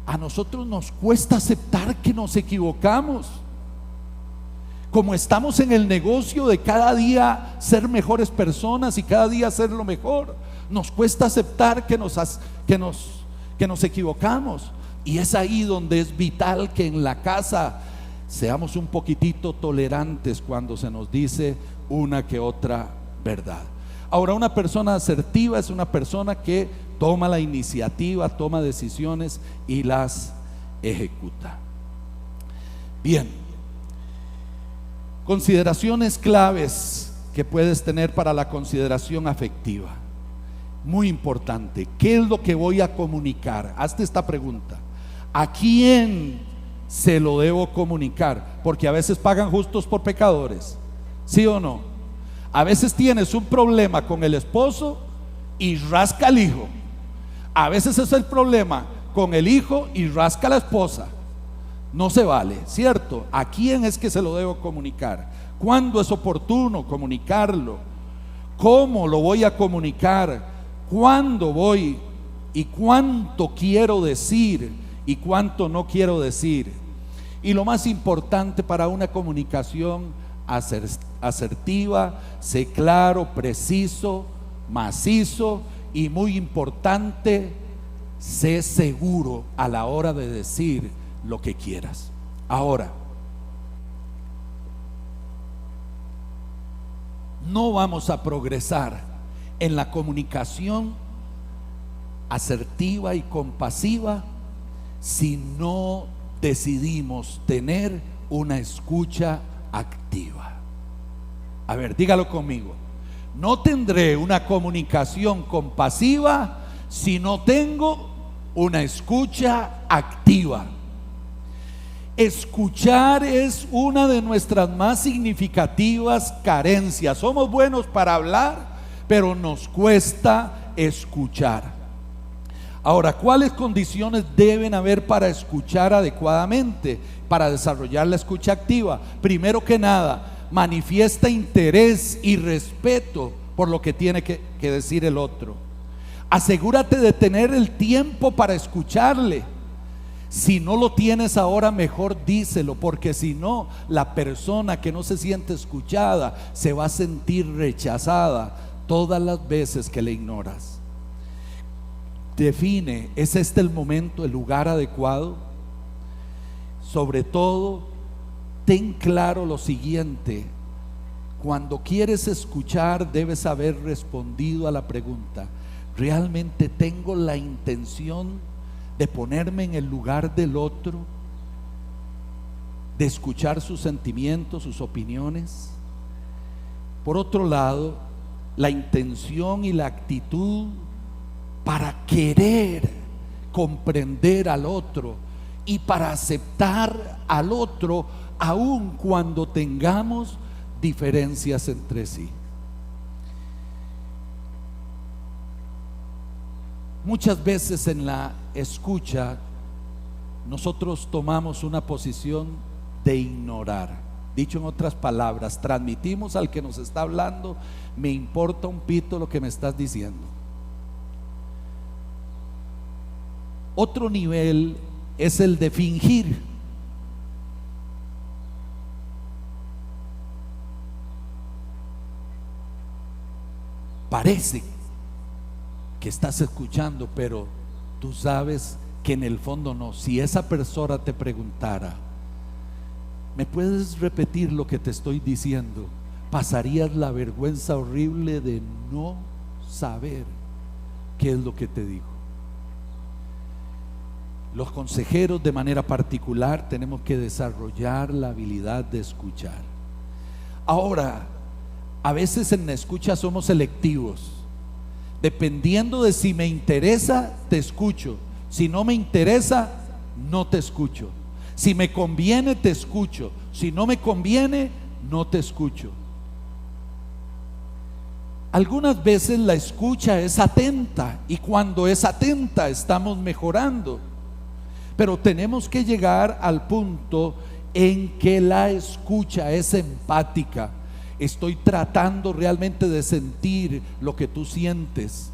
a nosotros nos cuesta aceptar que nos equivocamos. Como estamos en el negocio de cada día ser mejores personas y cada día hacer lo mejor, nos cuesta aceptar que nos equivocamos. Y es ahí donde es vital que en la casa seamos un poquitito tolerantes cuando se nos dice una que otra verdad. Ahora, una persona asertiva es una persona que toma la iniciativa, toma decisiones y las ejecuta. Bien, consideraciones claves que puedes tener para la consideración afectiva. Muy importante, ¿qué es lo que voy a comunicar? Hazte esta pregunta: ¿a quién se lo debo comunicar? Porque a veces pagan justos por pecadores, ¿sí o no? A veces tienes un problema con el esposo y rasca al hijo. A veces es el problema con el hijo y rasca a la esposa. No se vale, ¿cierto? ¿A quién es que se lo debo comunicar? ¿Cuándo es oportuno comunicarlo? ¿Cómo lo voy a comunicar? ¿Cuándo voy? ¿Y cuánto quiero decir? ¿Y cuánto no quiero decir? Y lo más importante para una comunicación asertiva, sé claro, preciso, macizo y muy importante, sé seguro a la hora de decir lo que quieras. Ahora, no vamos a progresar en la comunicación asertiva y compasiva si no decidimos tener una escucha activa. A ver, dígalo conmigo: no tendré una comunicación compasiva si no tengo una escucha activa. Escuchar es una de nuestras más significativas carencias. Somos buenos para hablar, pero nos cuesta escuchar. Ahora, ¿cuáles condiciones deben haber para escuchar adecuadamente, para desarrollar la escucha activa? Primero que nada, manifiesta interés y respeto por lo que tiene que decir el otro. Asegúrate de tener el tiempo para escucharle. Si no lo tienes ahora, mejor díselo, porque si no, la persona que no se siente escuchada se va a sentir rechazada todas las veces que le ignoras. Define, ¿es este el momento, el lugar adecuado? Sobre todo, ten claro lo siguiente: cuando quieres escuchar, debes haber respondido a la pregunta: ¿realmente tengo la intención de ponerme en el lugar del otro, de escuchar sus sentimientos, sus opiniones? Por otro lado, la intención y la actitud para querer comprender al otro y para aceptar al otro, aun cuando tengamos diferencias entre sí. Muchas veces en la escucha nosotros tomamos una posición de ignorar. Dicho en otras palabras, transmitimos al que nos está hablando: me importa un pito lo que me estás diciendo. Otro nivel es el de fingir. Parece que estás escuchando, pero tú sabes que en el fondo no. Si esa persona te preguntara, ¿me puedes repetir lo que te estoy diciendo?, pasarías la vergüenza horrible de no saber qué es lo que te digo. Los consejeros, de manera particular, tenemos que desarrollar la habilidad de escuchar. Ahora, a veces en la escucha somos selectivos. Dependiendo de si me interesa, te escucho. Si no me interesa, no te escucho. Si me conviene, te escucho. Si no me conviene, no te escucho. Algunas veces la escucha es atenta, y cuando es atenta estamos mejorando. Pero tenemos que llegar al punto en que la escucha es empática. Estoy tratando realmente de sentir lo que tú sientes,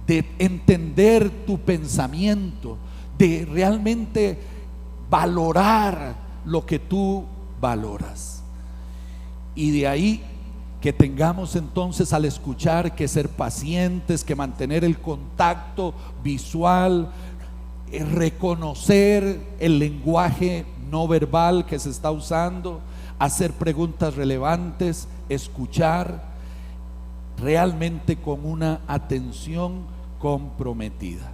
de entender tu pensamiento, de realmente valorar lo que tú valoras. Y de ahí que tengamos entonces, al escuchar, que ser pacientes, que mantener el contacto visual, reconocer el lenguaje no verbal que se está usando, hacer preguntas relevantes, escuchar realmente con una atención comprometida.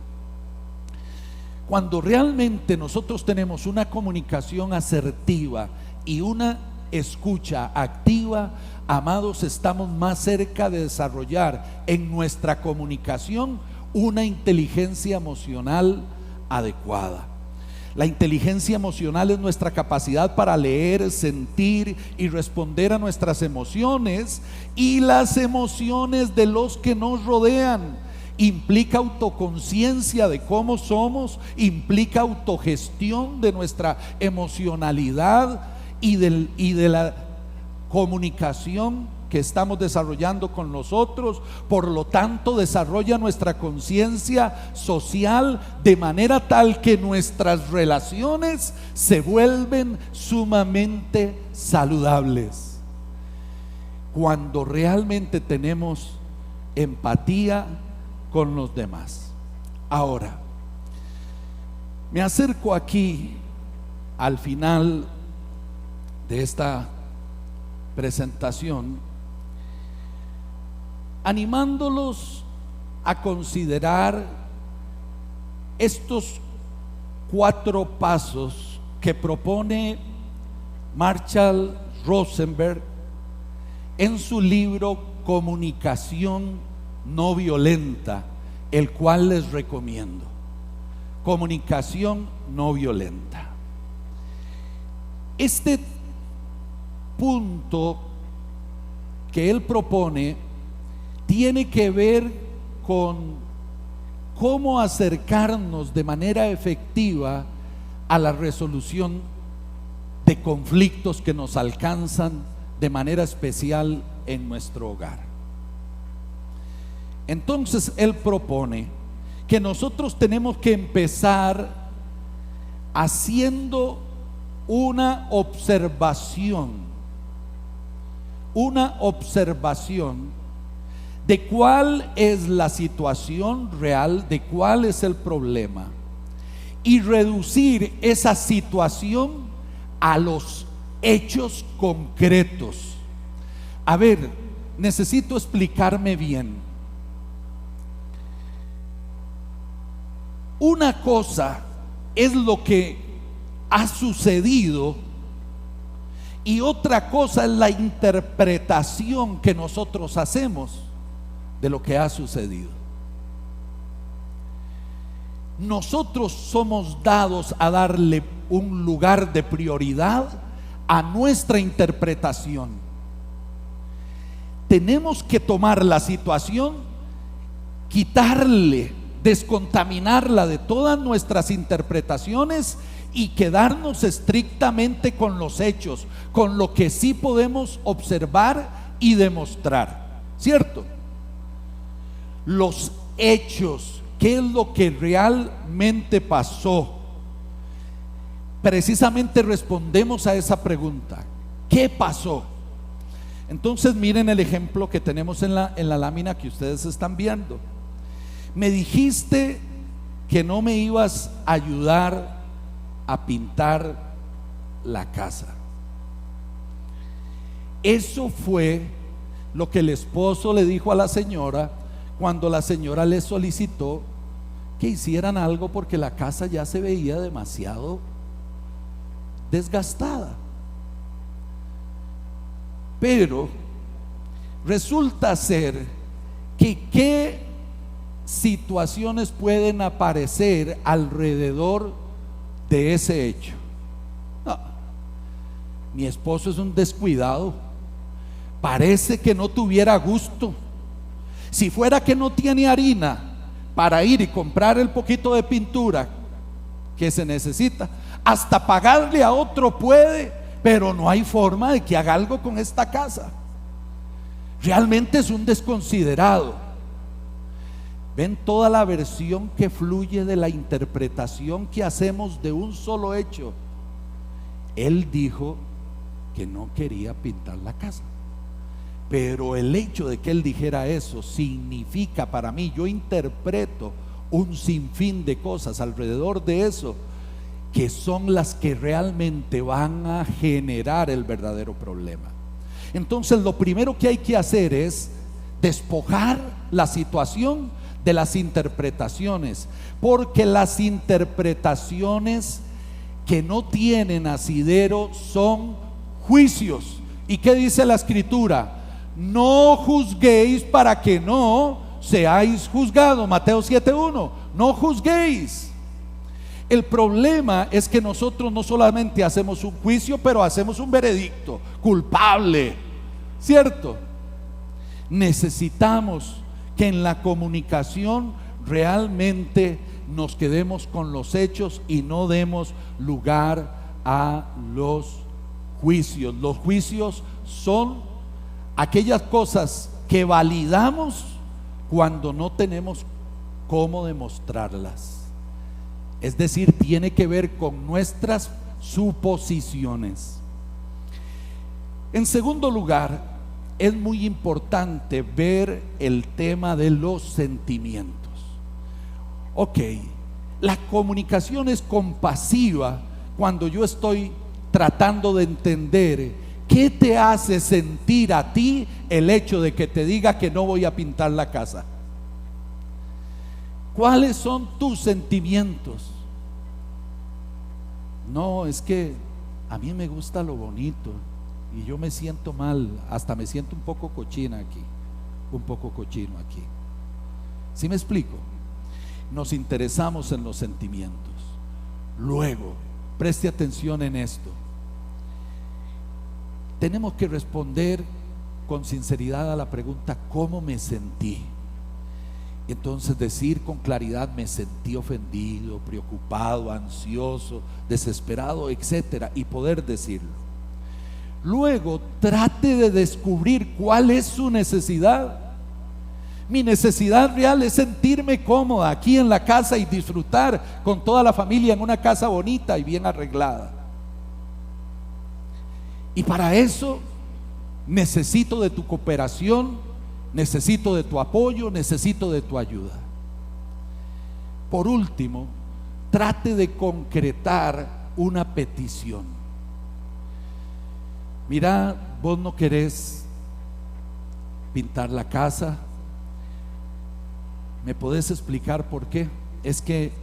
Cuando realmente nosotros tenemos una comunicación asertiva y una escucha activa, amados, estamos más cerca de desarrollar en nuestra comunicación una inteligencia emocional adecuada. La inteligencia emocional es nuestra capacidad para leer, sentir y responder a nuestras emociones y las emociones de los que nos rodean. Implica autoconciencia de cómo somos, implica autogestión de nuestra emocionalidad y de la comunicación que estamos desarrollando con los otros. Por lo tanto, desarrolla nuestra conciencia social de manera tal que nuestras relaciones se vuelven sumamente saludables. Cuando realmente tenemos empatía con los demás. Ahora, me acerco aquí al final de esta presentación, animándolos a considerar estos 4 pasos que propone Marshall Rosenberg en su libro Comunicación no violenta, el cual les recomiendo. Comunicación no violenta. Este punto que él propone tiene que ver con cómo acercarnos de manera efectiva a la resolución de conflictos que nos alcanzan de manera especial en nuestro hogar. Entonces él propone que nosotros tenemos que empezar haciendo una observación de cuál es la situación real, de cuál es el problema, y reducir esa situación a los hechos concretos. A ver, necesito explicarme bien. Una cosa es lo que ha sucedido y otra cosa es la interpretación que nosotros hacemos de lo que ha sucedido. Nosotros somos dados a darle un lugar de prioridad a nuestra interpretación. Tenemos que tomar la situación, quitarle, descontaminarla de todas nuestras interpretaciones y quedarnos estrictamente con los hechos, con lo que sí podemos observar y demostrar, ¿cierto? Los hechos, ¿qué es lo que realmente pasó? Precisamente respondemos a esa pregunta: ¿qué pasó? Entonces miren el ejemplo que tenemos en la lámina que ustedes están viendo. Me dijiste que no me ibas a ayudar a pintar la casa. Eso fue lo que el esposo le dijo a la señora cuando la señora le solicitó que hicieran algo porque la casa ya se veía demasiado desgastada. Pero resulta ser que qué situaciones pueden aparecer alrededor de ese hecho. No, mi esposo es un descuidado, parece que no tuviera gusto. Si fuera que no tiene harina para ir y comprar el poquito de pintura que se necesita, hasta pagarle a otro puede, pero no hay forma de que haga algo con esta casa. Realmente es un desconsiderado. Ven toda la versión que fluye de la interpretación que hacemos de un solo hecho. Él dijo que no quería pintar la casa, pero el hecho de que él dijera eso significa para mí, yo interpreto un sinfín de cosas alrededor de eso que son las que realmente van a generar el verdadero problema. Entonces lo primero que hay que hacer es despojar la situación de las interpretaciones, porque las interpretaciones que no tienen asidero son juicios. ¿Y qué dice la escritura? No juzguéis para que no seáis juzgados. Mateo 7:1. No juzguéis. El problema es que nosotros no solamente hacemos un juicio, pero hacemos un veredicto culpable, ¿cierto? Necesitamos que en la comunicación realmente nos quedemos con los hechos y no demos lugar a los juicios. Los juicios son aquellas cosas que validamos cuando no tenemos cómo demostrarlas. Es decir, tiene que ver con nuestras suposiciones. En segundo lugar, es muy importante ver el tema de los sentimientos. Ok, la comunicación es compasiva cuando yo estoy tratando de entender qué te hace sentir a ti el hecho de que te diga que no voy a pintar la casa. ¿Cuáles son tus sentimientos? No, es que a mí me gusta lo bonito y yo me siento mal, hasta me siento un poco cochina aquí, un poco cochino aquí. ¿Sí me explico? Nos interesamos en los sentimientos. Luego, preste atención en esto. Tenemos que responder con sinceridad a la pregunta: ¿cómo me sentí? Entonces decir con claridad: me sentí ofendido, preocupado, ansioso, desesperado, etcétera, y poder decirlo. Luego trate de descubrir cuál es su necesidad. Mi necesidad real es sentirme cómoda aquí en la casa y disfrutar con toda la familia en una casa bonita y bien arreglada. Y para eso necesito de tu cooperación, necesito de tu apoyo, necesito de tu ayuda. Por último, trate de concretar una petición. Mira, vos no querés pintar la casa. ¿Me podés explicar por qué? Es que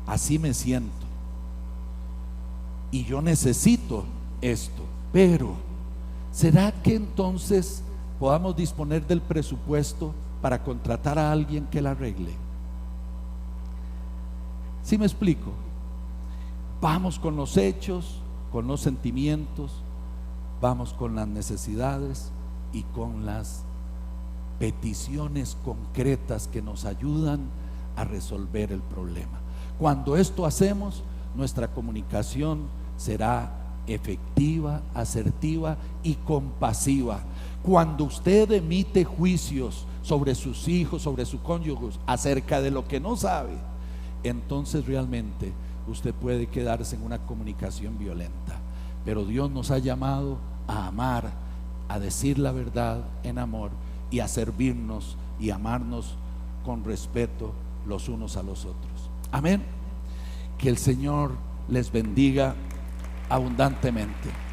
así me siento y yo necesito esto, pero ¿será que entonces podamos disponer del presupuesto para contratar a alguien que la arregle? ¿Sí me explico? Vamos con los hechos, con los sentimientos, vamos con las necesidades y con las peticiones concretas que nos ayudan a resolver el problema. Cuando esto hacemos, nuestra comunicación será efectiva, asertiva y compasiva. Cuando usted emite juicios sobre sus hijos, sobre su cónyuge, acerca de lo que no sabe, entonces realmente usted puede quedarse en una comunicación violenta. Pero Dios nos ha llamado a amar, a decir la verdad en amor y a servirnos y amarnos con respeto los unos a los otros. Amén. Que el Señor les bendiga abundantemente.